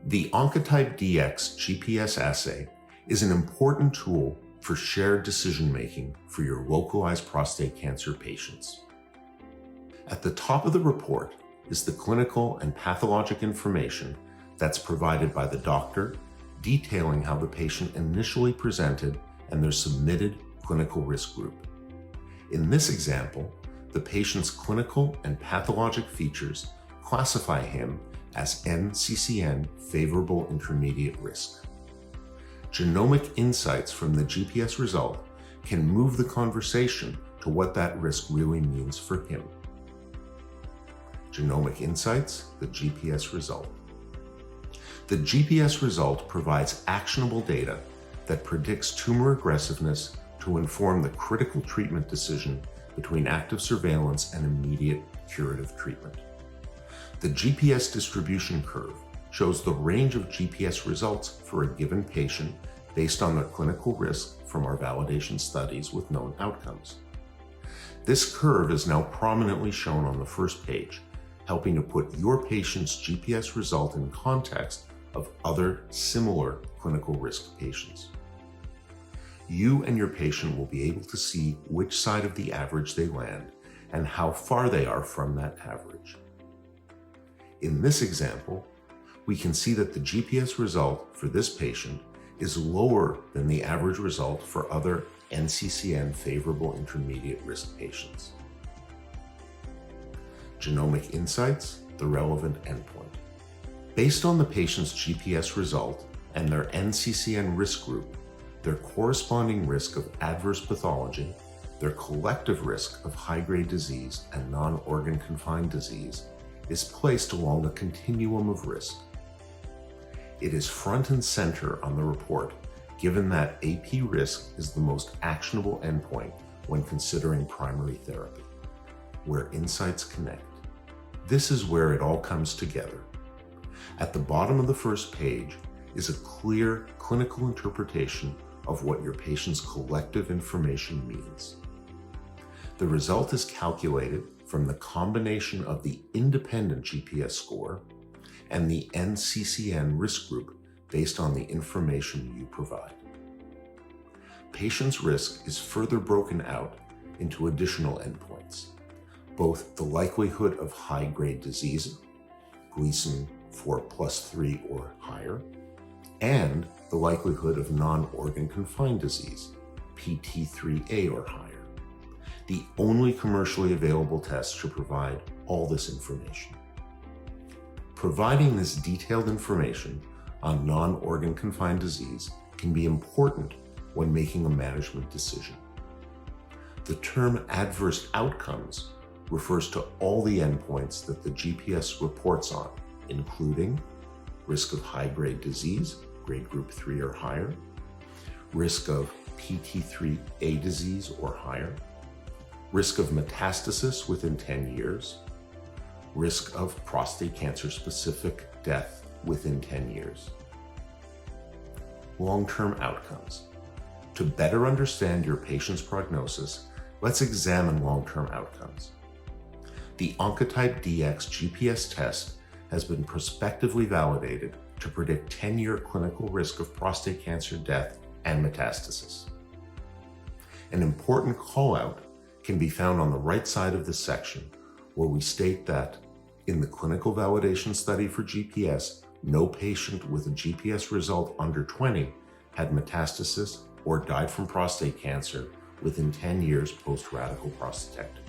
The Oncotype DX GPS Assay is an important tool for shared decision-making for your localized prostate cancer patients. At the top of the report is the clinical and pathologic information that's provided by the doctor, detailing how the patient initially presented and their submitted clinical risk group. In this example, the patient's clinical and pathologic features classify him as NCCN favorable intermediate risk. Genomic insights from the GPS result can move the conversation to what that risk really means for him. Genomic insights, the GPS result. The GPS result provides actionable data that predicts tumor aggressiveness to inform the critical treatment decision between active surveillance and immediate curative treatment. The GPS distribution curve shows the range of GPS results for a given patient based on their clinical risk from our validation studies with known outcomes. This curve is now prominently shown on the first page, helping to put your patient's GPS result in context of other similar clinical risk patients. You and your patient will be able to see which side of the average they land and how far they are from that average. In this example, we can see that the GPS result for this patient is lower than the average result for other NCCN favorable intermediate risk patients. Genomic insights, the relevant endpoint. Based on the patient's GPS result and their NCCN risk group, their corresponding risk of adverse pathology, their collective risk of high-grade disease and non-organ confined disease is placed along a continuum of risk. It is front and center on the report, given that AP risk is the most actionable endpoint when considering primary therapy, where insights connect. This is where it all comes together. At the bottom of the first page is a clear clinical interpretation of what your patient's collective information means. The result is calculated from the combination of the independent GPS score and the NCCN risk group based on the information you provide. Patient's risk is further broken out into additional endpoints, both the likelihood of high-grade disease, Gleason 4+3 or higher, and the likelihood of non-organ confined disease, PT3A or higher. The only commercially available test to provide all this information. Providing this detailed information on non-organ confined disease can be important when making a management decision. The term adverse outcomes refers to all the endpoints that the GPS reports on, including risk of high-grade disease, grade group 3 or higher, risk of PT3A disease or higher, risk of metastasis within 10 years, risk of prostate cancer-specific death within 10 years. Long-term outcomes. To better understand your patient's prognosis, let's examine long-term outcomes. The Oncotype DX GPS test has been prospectively validated to predict 10-year clinical risk of prostate cancer death and metastasis. An important call-out can be found on the right side of this section, where we state that in the clinical validation study for GPS, no patient with a GPS result under 20 had metastasis or died from prostate cancer within 10 years post-radical prostatectomy.